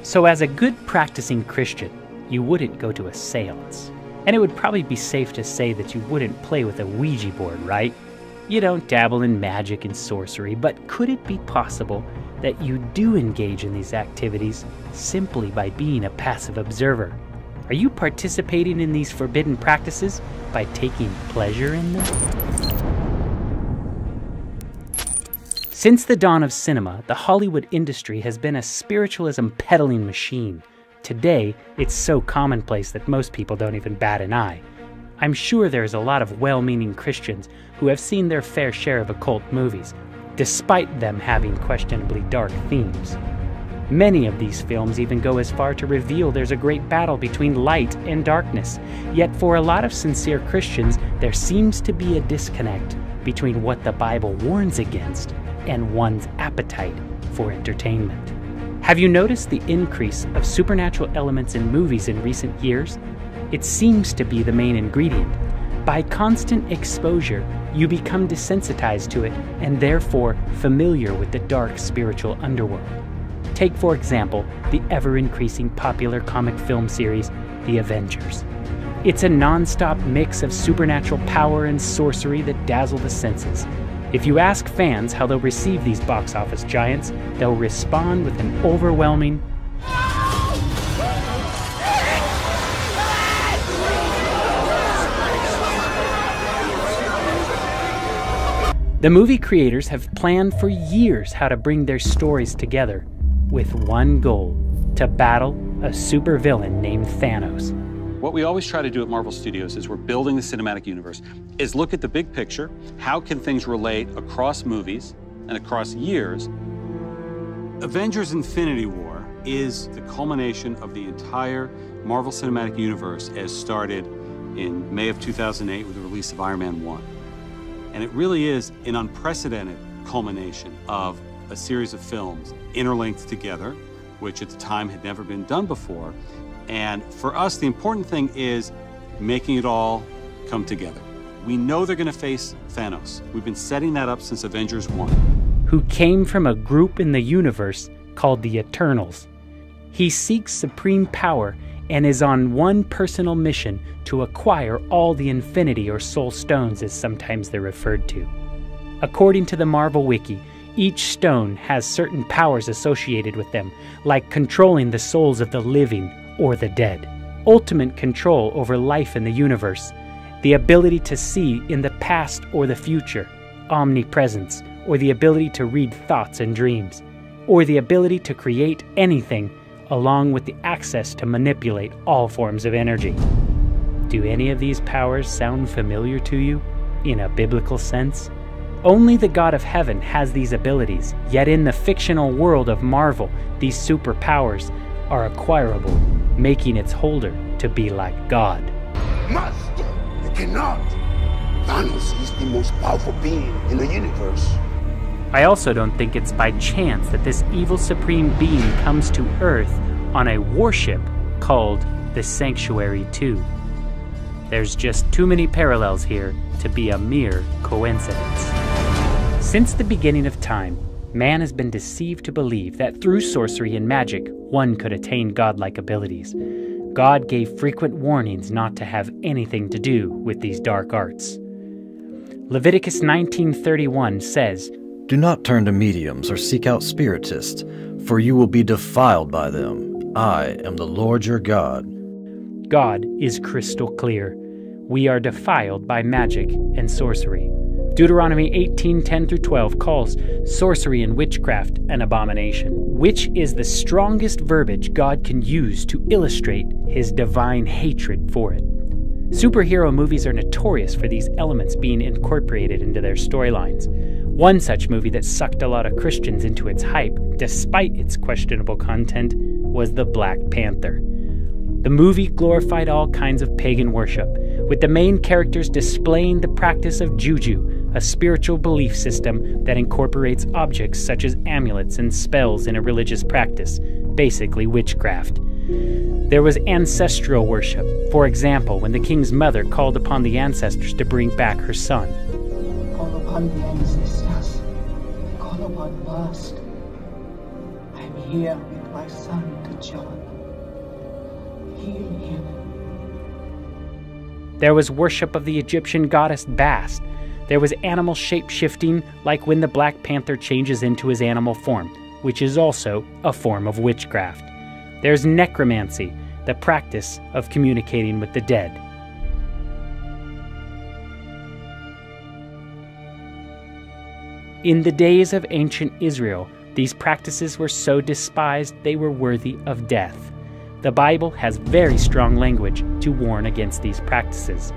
So as a good practicing Christian, you wouldn't go to a seance. And it would probably be safe to say that you wouldn't play with a Ouija board, right? You don't dabble in magic and sorcery, but could it be possible that you do engage in these activities simply by being a passive observer? Are you participating in these forbidden practices by taking pleasure in them? Since the dawn of cinema, the Hollywood industry has been a spiritualism peddling machine. Today, it's so commonplace that most people don't even bat an eye. I'm sure there's a lot of well-meaning Christians who have seen their fair share of occult movies, despite them having questionably dark themes. Many of these films even go as far to reveal there's a great battle between light and darkness. Yet for a lot of sincere Christians, there seems to be a disconnect between what the Bible warns against and one's appetite for entertainment. Have you noticed the increase of supernatural elements in movies in recent years? It seems to be the main ingredient. By constant exposure, you become desensitized to it and therefore familiar with the dark spiritual underworld. Take, for example, the ever-increasing popular comic film series, The Avengers. It's a non-stop mix of supernatural power and sorcery that dazzle the senses. If you ask fans how they'll receive these box office giants, they'll respond with an overwhelming The movie creators have planned for years how to bring their stories together with one goal: to battle a supervillain named Thanos. What we always try to do at Marvel Studios is we're building the cinematic universe, is look at the big picture, how can things relate across movies and across years. Avengers Infinity War is the culmination of the entire Marvel Cinematic Universe as started in May of 2008 with the release of Iron Man 1. And it really is an unprecedented culmination of a series of films interlinked together, which at the time had never been done before. And for us, the important thing is making it all come together. We know they're going to face Thanos. We've been setting that up since Avengers 1. Who came from a group in the universe called the Eternals. He seeks supreme power and is on one personal mission to acquire all the Infinity or Soul Stones, as sometimes they're referred to. According to the Marvel Wiki, each stone has certain powers associated with them, like controlling the souls of the living or the dead, ultimate control over life in the universe, the ability to see in the past or the future, omnipresence, or the ability to read thoughts and dreams, or the ability to create anything, along with the access to manipulate all forms of energy. Do any of these powers sound familiar to you, in a biblical sense? Only the God of heaven has these abilities, yet in the fictional world of Marvel, these superpowers are acquirable, making its holder to be like God. Must! You cannot! Thanos is the most powerful being in the universe. I also don't think it's by chance that this evil supreme being comes to Earth on a warship called the Sanctuary 2. There's just too many parallels here to be a mere coincidence. Since the beginning of time, man has been deceived to believe that through sorcery and magic, one could attain godlike abilities. God gave frequent warnings not to have anything to do with these dark arts. Leviticus 19:31 says, "Do not turn to mediums or seek out spiritists, for you will be defiled by them. I am the Lord your God." God is crystal clear. We are defiled by magic and sorcery. Deuteronomy 18:10-12 calls sorcery and witchcraft an abomination, which is the strongest verbiage God can use to illustrate his divine hatred for it. Superhero movies are notorious for these elements being incorporated into their storylines. One such movie that sucked a lot of Christians into its hype, despite its questionable content, was The Black Panther. The movie glorified all kinds of pagan worship, with the main characters displaying the practice of juju, a spiritual belief system that incorporates objects such as amulets and spells in a religious practice, basically witchcraft. There was ancestral worship, for example, when the king's mother called upon the ancestors to bring back her son. Call upon the ancestors. Call upon past. I'm here with my son to John. Heal him. There was worship of the Egyptian goddess Bast. There was animal shape-shifting, like when the Black Panther changes into his animal form, which is also a form of witchcraft. There's necromancy, the practice of communicating with the dead. In the days of ancient Israel, these practices were so despised they were worthy of death. The Bible has very strong language to warn against these practices.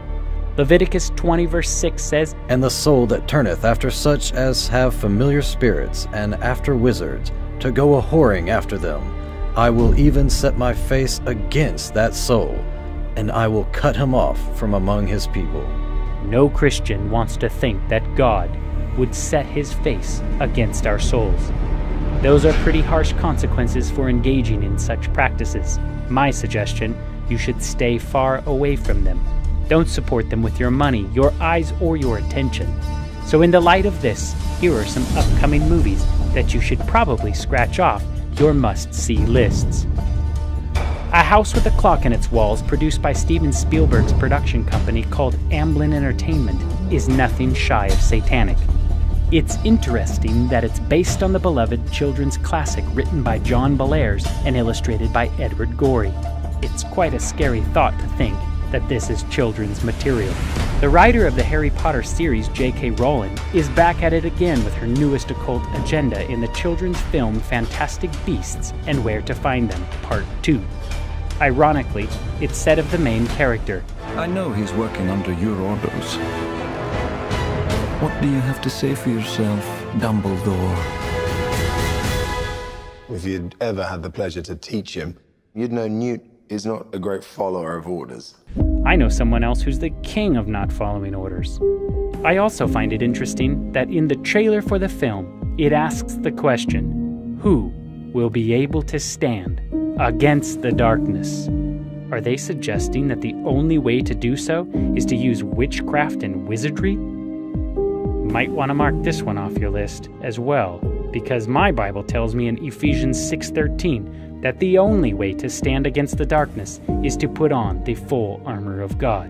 Leviticus 20 verse 6 says, And the soul that turneth after such as have familiar spirits, and after wizards, to go a-whoring after them, I will even set my face against that soul, and I will cut him off from among his people. No Christian wants to think that God would set his face against our souls. Those are pretty harsh consequences for engaging in such practices. My suggestion, you should stay far away from them. Don't support them with your money, your eyes, or your attention. So in the light of this, here are some upcoming movies that you should probably scratch off your must-see lists. A House with a Clock in Its Walls, produced by Steven Spielberg's production company called Amblin Entertainment, is nothing shy of satanic. It's interesting that it's based on the beloved children's classic written by John Bellairs and illustrated by Edward Gorey. It's quite a scary thought to think that this is children's material. The writer of the Harry Potter series, J.K. Rowling, is back at it again with her newest occult agenda in the children's film Fantastic Beasts and Where to Find Them, Part 2. Ironically, it's said of the main character, I know he's working under your orders. What do you have to say for yourself, Dumbledore? If you'd ever had the pleasure to teach him, you'd know Newt is not a great follower of orders. I know someone else who's the king of not following orders. I also find it interesting that in the trailer for the film, it asks the question, who will be able to stand against the darkness? Are they suggesting that the only way to do so is to use witchcraft and wizardry? Might want to mark this one off your list as well, because my Bible tells me in Ephesians 6:13 that the only way to stand against the darkness is to put on the full armor of God.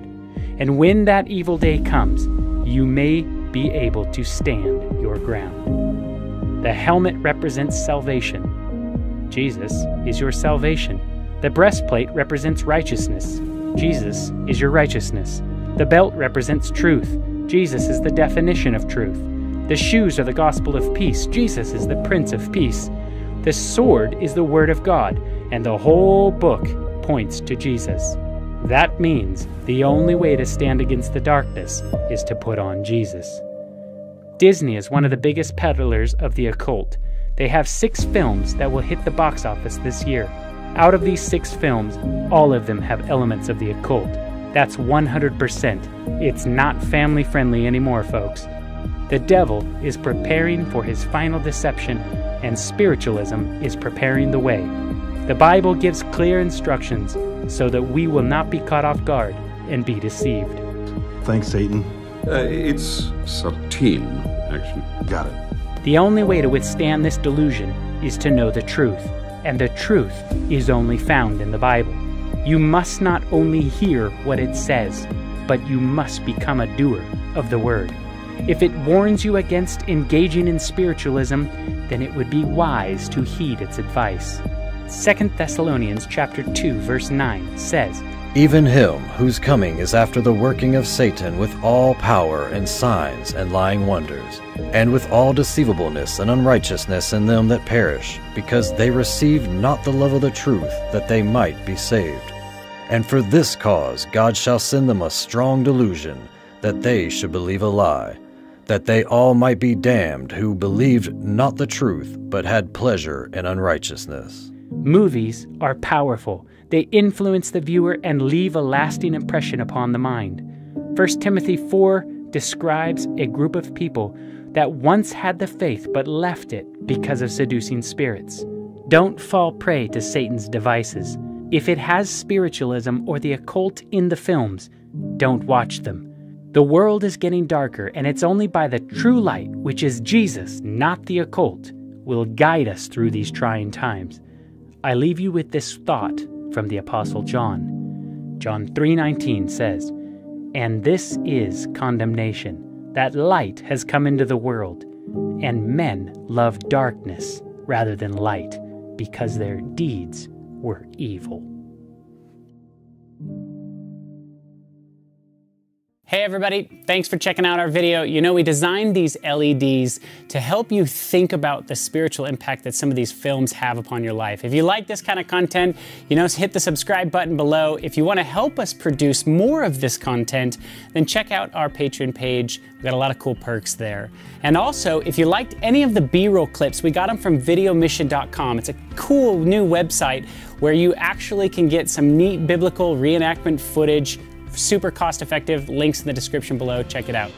And when that evil day comes, you may be able to stand your ground. The helmet represents salvation. Jesus is your salvation. The breastplate represents righteousness. Jesus is your righteousness. The belt represents truth. Jesus is the definition of truth. The shoes are the gospel of peace. Jesus is the Prince of Peace. The sword is the word of God, and the whole book points to Jesus. That means the only way to stand against the darkness is to put on Jesus. Disney is one of the biggest peddlers of the occult. They have 6 films that will hit the box office this year. Out of these 6 films, all of them have elements of the occult. That's 100%. It's not family-friendly anymore, folks. The devil is preparing for his final deception, and spiritualism is preparing the way. The Bible gives clear instructions so that we will not be caught off guard and be deceived. Thanks, Satan. It's subtle, actually. Got it. The only way to withstand this delusion is to know the truth, and the truth is only found in the Bible. You must not only hear what it says, but you must become a doer of the word. If it warns you against engaging in spiritualism, then it would be wise to heed its advice. 2 Thessalonians chapter 2, verse 9 says, Even him whose coming is after the working of Satan with all power and signs and lying wonders, and with all deceivableness and unrighteousness in them that perish, because they received not the love of the truth, that they might be saved. And for this cause God shall send them a strong delusion, that they should believe a lie, that they all might be damned who believed not the truth, but had pleasure in unrighteousness. Movies are powerful. They influence the viewer and leave a lasting impression upon the mind. 1 Timothy 4 describes a group of people that once had the faith but left it because of seducing spirits. Don't fall prey to Satan's devices. If it has spiritualism or the occult in the films, don't watch them. The world is getting darker, and it's only by the true light, which is Jesus, not the occult, will guide us through these trying times. I leave you with this thought from the Apostle John. John 3:19 says, "And this is condemnation, that light has come into the world, and men love darkness rather than light, because their deeds were evil." Hey everybody, thanks for checking out our video. You know, we designed these LEDs to help you think about the spiritual impact that some of these films have upon your life. If you like this kind of content, you know, hit the subscribe button below. If you want to help us produce more of this content, then check out our Patreon page. We've got a lot of cool perks there. And also, if you liked any of the B-roll clips, we got them from videomission.com. It's a cool new website where you actually can get some neat biblical reenactment footage, super cost effective. Links in the description below. Check it out.